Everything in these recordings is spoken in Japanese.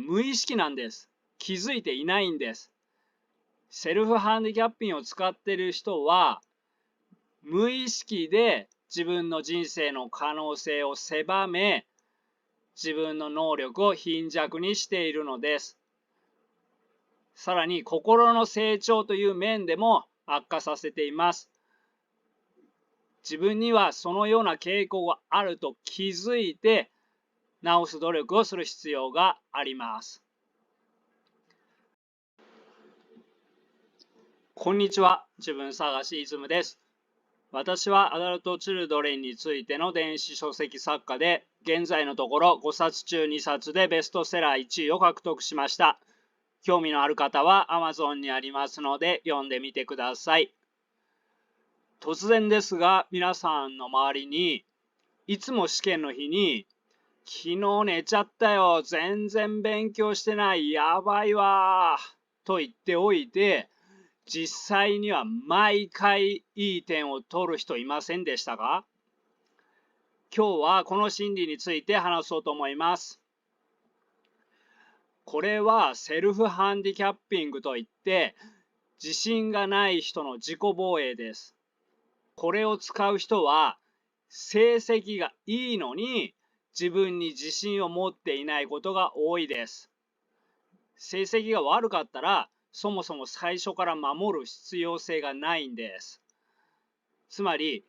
無意識なんです。気づいていないんです。セルフハンディキャッピングを使っている人は、無意識で自分の人生の可能性を狭め、自分の能力を貧弱にしているのです。さらに心の成長という面でも悪化させています。自分にはそのような傾向があると気づいて直す努力をする必要があります。こんにちは、自分探しイズムです。私はアダルト・チルドレンについての電子書籍作家で、現在のところ5冊中2冊でベストセラー1位を獲得しました。興味のある方は Amazon にありますので読んでみてください。突然ですが、皆さんの周りにいつも試験の日に昨日寝ちゃったよ、全然勉強してない、やばいわと言っておいて、実際には毎回いい点を取る人いませんでしたか？今日はこの心理について話そうと思います。これはセルフハンディキャッピングといって、自信がない人の自己防衛です。これを使う人は、成績がいいのに自分に自信を持っていないことが多いです。成績が悪かったら、そもそも最初から守る必要性がないんです。つまり、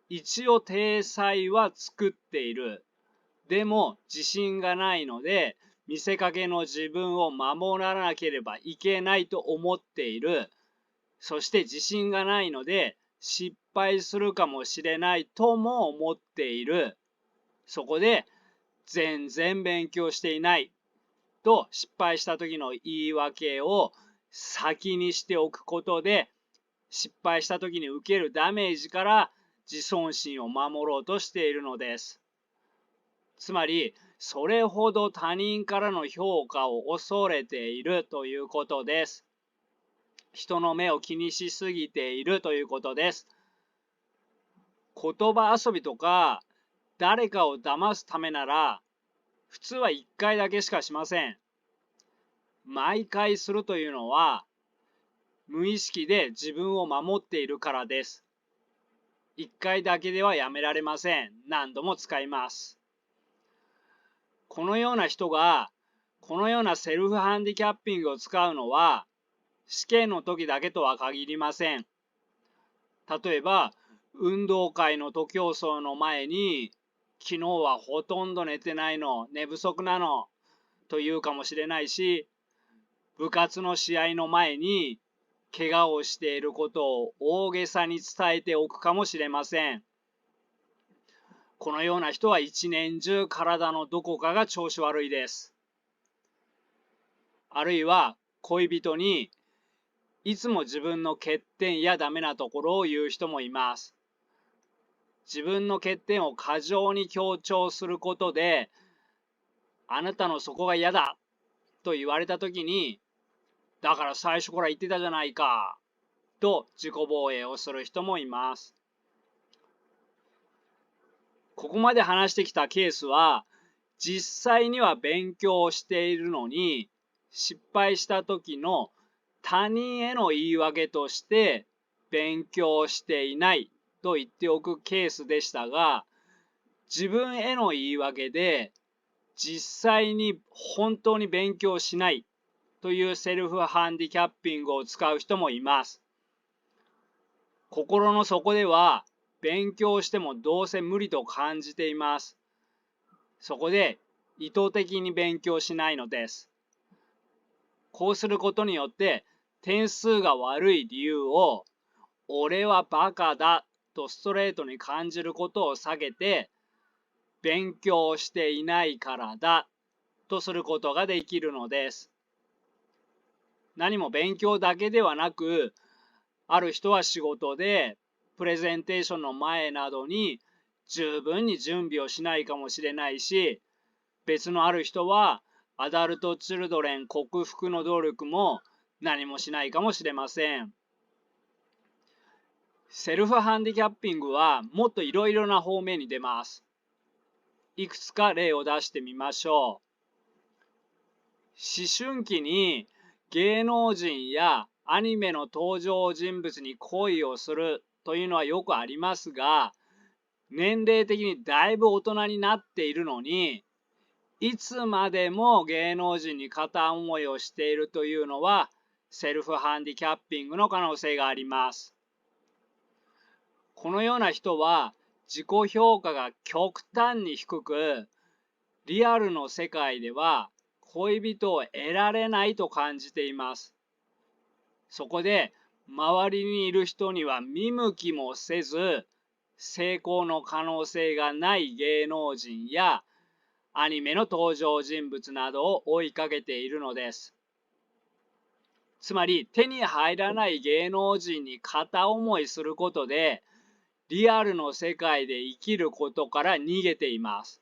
一応体裁は作っている。でも自信がないので、見せかけの自分を守らなければいけないと思っている。そして自信がないので、失敗するかもしれないとも思っている。そこで、全然勉強していないと失敗した時の言い訳を先にしておくことで、失敗した時に受けるダメージから自尊心を守ろうとしているのです。つまり、それほど他人からの評価を恐れているということです。人の目を気にしすぎているということです。言葉遊びとか、誰かを騙すためなら、普通は1回だけしかしません。毎回するというのは、無意識で自分を守っているからです。1回だけではやめられません。何度も使います。このような人が、このようなセルフハンディキャッピングを使うのは、試験の時だけとは限りません。例えば、運動会の徒競走の前に、昨日はほとんど寝てないの、寝不足なの、と言うかもしれないし、部活の試合の前に、怪我をしていることを大げさに伝えておくかもしれません。このような人は一年中体のどこかが調子悪いです。あるいは恋人にいつも自分の欠点やダメなところを言う人もいます。自分の欠点を過剰に強調することで、あなたのそこが嫌だと言われたときに、だから最初から言ってたじゃないかと自己防衛をする人もいます。ここまで話してきたケースは、実際には勉強をしているのに、失敗した時の他人への言い訳として、勉強していないと言っておくケースでしたが、自分への言い訳で、実際に本当に勉強しないというセルフハンディキャッピングを使う人もいます。心の底では、勉強してもどうせ無理と感じています。そこで意図的に勉強しないのです。こうすることによって点数が悪い理由を俺はバカだとストレートに感じることを避けて勉強していないからだとすることができるのです。何も勉強だけではなく、ある人は仕事でプレゼンテーションの前などに十分に準備をしないかもしれないし、別のある人はアダルト・チルドレン克服の努力も何もしないかもしれません。セルフハンディキャッピングはもっといろいろな方面に出ます。いくつか例を出してみましょう。思春期に芸能人やアニメの登場人物に恋をするというのはよくありますが、年齢的にだいぶ大人になっているのに、いつまでも芸能人に片思いをしているというのは、セルフハンディキャッピングの可能性があります。このような人は自己評価が極端に低く、リアルの世界では恋人を得られないと感じています。そこで周りにいる人には見向きもせず、成功の可能性がない芸能人やアニメの登場人物などを追いかけているのです。つまり手に入らない芸能人に片思いすることで、リアルの世界で生きることから逃げています。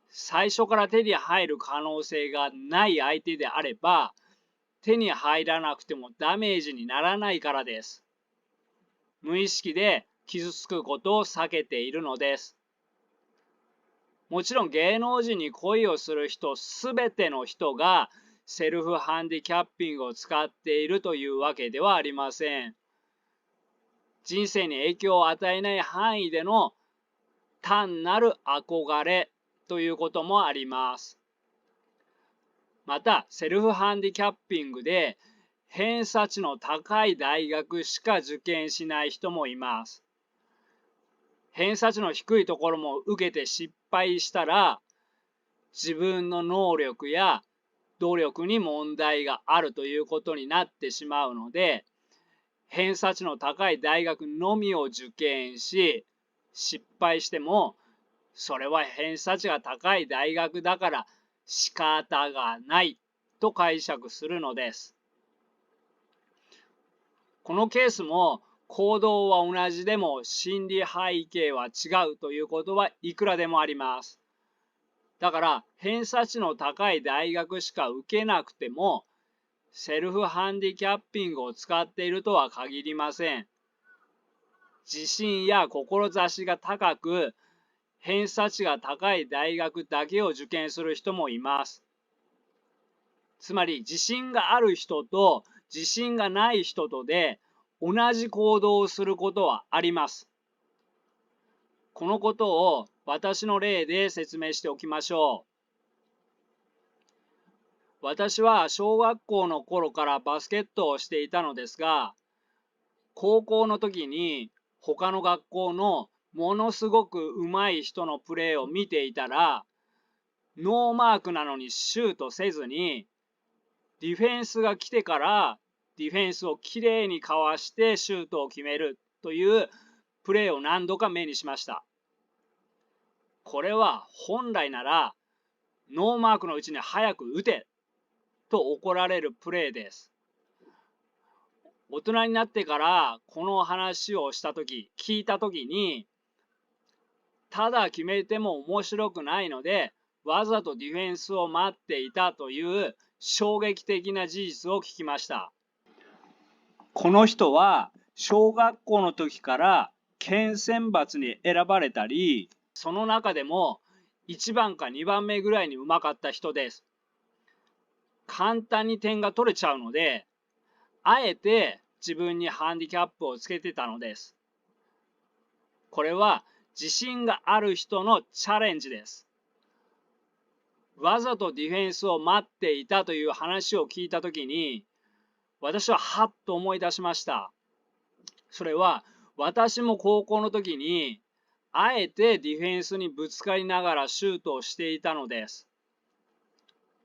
最初から手に入る可能性がない相手であれば、手に入らなくてもダメージにならないからです。無意識で傷つくことを避けているのです。もちろん芸能人に恋をする人すべての人がセルフハンディキャッピングを使っているというわけではありません。人生に影響を与えない範囲での単なる憧れということもあります。また、セルフハンディキャッピングで偏差値の高い大学しか受験しない人もいます。偏差値の低いところも受けて失敗したら、自分の能力や努力に問題があるということになってしまうので、偏差値の高い大学のみを受験し、失敗しても、それは偏差値が高い大学だから仕方がないと解釈するのです。このケースも行動は同じでも心理背景は違うということはいくらでもあります。だから偏差値の高い大学しか受けなくてもセルフハンディキャッピングを使っているとは限りません。自信や志が高く偏差値が高い大学だけを受験する人もいます。つまり自信がある人と自信がない人とで同じ行動をすることはあります。このことを私の例で説明しておきましょう。私は小学校の頃からバスケットをしていたのですが、高校の時に他の学校のものすごく上手い人のプレーを見ていたら、ノーマークなのにシュートせずに、ディフェンスが来てからディフェンスをきれいにかわしてシュートを決めるというプレーを何度か目にしました。これは本来ならノーマークのうちに早く打てと怒られるプレーです。大人になってからこの話を聞いた時に、ただ決めても面白くないのでわざとディフェンスを待っていたという衝撃的な事実を聞きました。この人は小学校の時から県選抜に選ばれたり、その中でも1番か2番目ぐらいにうまかった人です。簡単に点が取れちゃうので、あえて自分にハンディキャップをつけてたのです。これは自信がある人のチャレンジです。わざとディフェンスを待っていたという話を聞いたときに、私ははっと思い出しました。それは私も高校の時にあえてディフェンスにぶつかりながらシュートをしていたのです。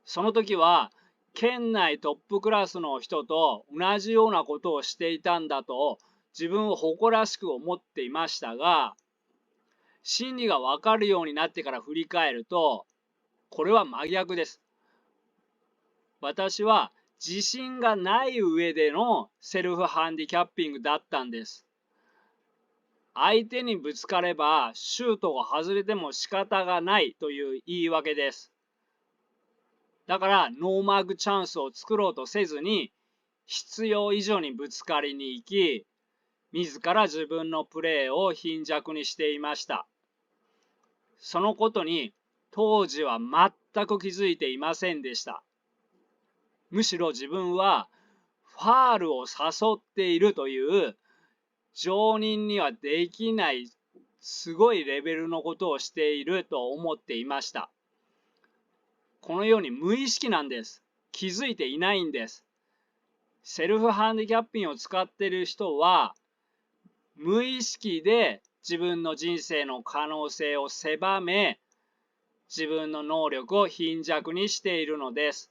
その時は県内トップクラスの人と同じようなことをしていたんだと自分を誇らしく思っていましたが、真理がわかるようになってから振り返ると、これは真逆です。私は自信がない上でのセルフハンディキャッピングだったんです。相手にぶつかればシュートが外れても仕方がないという言い訳です。だからノーマークチャンスを作ろうとせずに必要以上にぶつかりに行き、自ら自分のプレーを貧弱にしていました。そのことに当時は全く気づいていませんでした。むしろ自分はファールを誘っているという常人にはできないすごいレベルのことをしていると思っていました。このように無意識なんです。気づいていないんです。セルフハンディキャッピングを使っている人は無意識で自分の人生の可能性を狭め、自分の能力を貧弱にしているのです。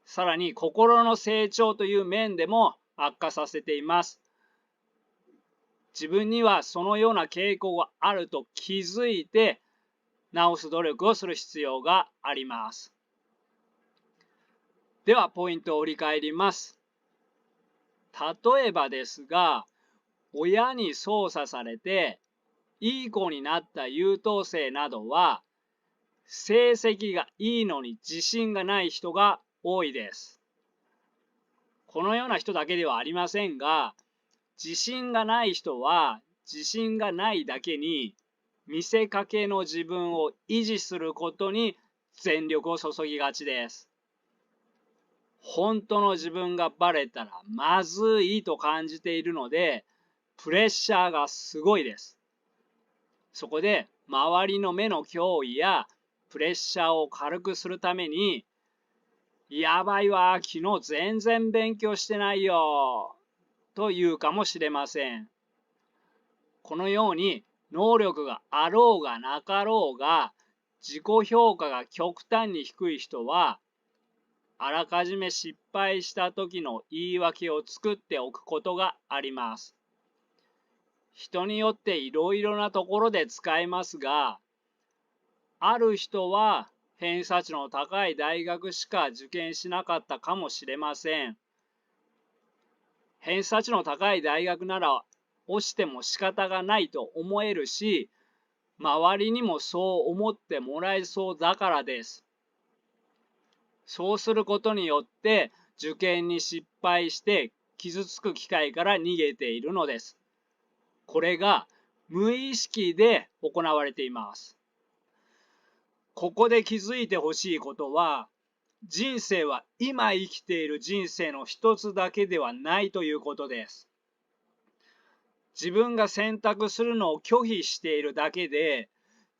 さらに心の成長という面でも悪化させています。自分にはそのような傾向があると気づいて直す努力をする必要があります。ではポイントを振り返ります。例えばですが、親に操作されていい子になった優等生などは、成績がいいのに自信がない人が多いです。このような人だけではありませんが、自信がない人は自信がないだけに見せかけの自分を維持することに全力を注ぎがちです。本当の自分がバレたらまずいと感じているので、プレッシャーがすごいです。そこで周りの目の脅威やプレッシャーを軽くするために、やばいわ、昨日全然勉強してないよ、と言うかもしれません。このように能力があろうがなかろうが、自己評価が極端に低い人は、あらかじめ失敗した時の言い訳を作っておくことがあります。人によっていろいろなところで使えますが、ある人は偏差値の高い大学しか受験しなかったかもしれません。偏差値の高い大学なら落ちても仕方がないと思えるし、周りにもそう思ってもらえそうだからです。そうすることによって受験に失敗して傷つく機会から逃げているのです。これが無意識で行われています。ここで気づいてほしいことは、人生は今生きている人生の一つだけではないということです。自分が選択するのを拒否しているだけで、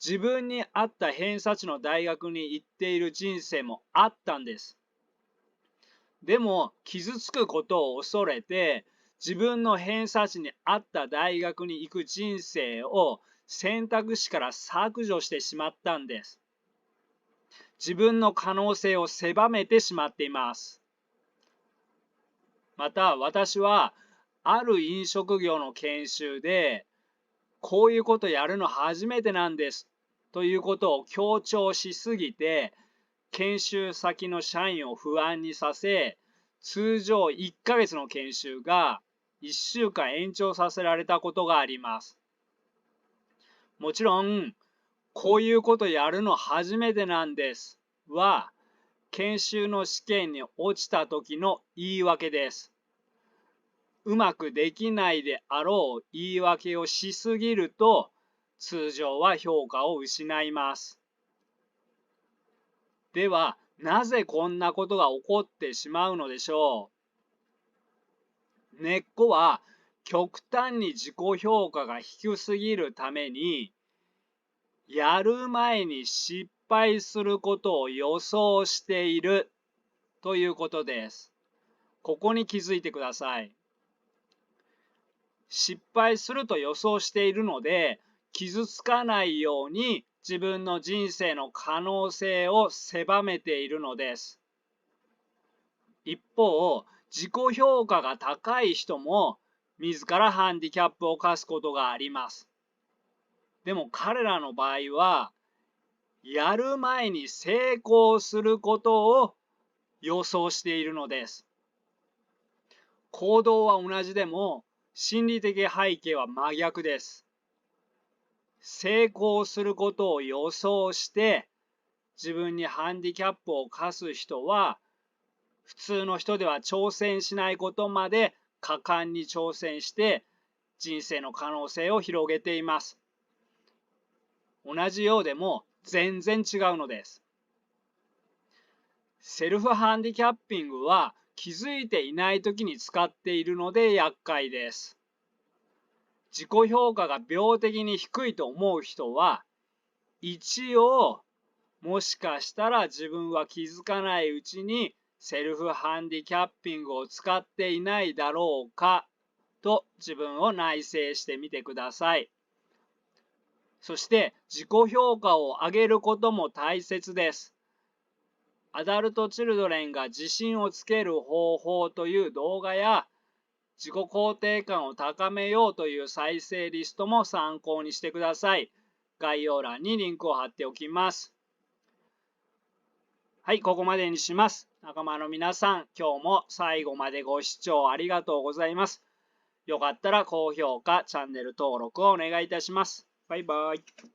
自分に合った偏差値の大学に行っている人生もあったんです。でも傷つくことを恐れて、自分の偏差値に合った大学に行く人生を選択肢から削除してしまったんです。自分の可能性を狭めてしまっています。また私はある飲食業の研修で、こういうことやるの初めてなんですということを強調しすぎて、研修先の社員を不安にさせ、通常1ヶ月の研修が1週間延長させられたことがあります。もちろん、こういうことやるの初めてなんですは、研修の試験に落ちた時の言い訳です。うまくできないであろう言い訳をしすぎると、通常は評価を失います。では、なぜこんなことが起こってしまうのでしょう。根っこは、極端に自己評価が低すぎるために、やる前に失敗することを予想しているということです。ここに気づいてください。失敗すると予想しているので、傷つかないように自分の人生の可能性を狭めているのです。一方、自己評価が高い人も自らハンディキャップを課すことがあります。でも彼らの場合は、やる前に成功することを予想しているのです。行動は同じでも、心理的背景は真逆です。成功することを予想して自分にハンディキャップを課す人は、普通の人では挑戦しないことまで果敢に挑戦して人生の可能性を広げています。同じようでも全然違うのです。セルフハンディキャッピングは気づいていない時に使っているので厄介です。自己評価が病的に低いと思う人は、一応もしかしたら自分は気づかないうちにセルフハンディキャッピングを使っていないだろうかと自分を内省してみてください。そして自己評価を上げることも大切です。アダルト・チルドレンが自信をつける方法という動画や自己肯定感を高めようという再生リストも参考にしてください。概要欄にリンクを貼っておきます。はい、ここまでにします。仲間の皆さん、今日も最後までご視聴ありがとうございます。よかったら高評価、チャンネル登録をお願いいたします。バイバイ。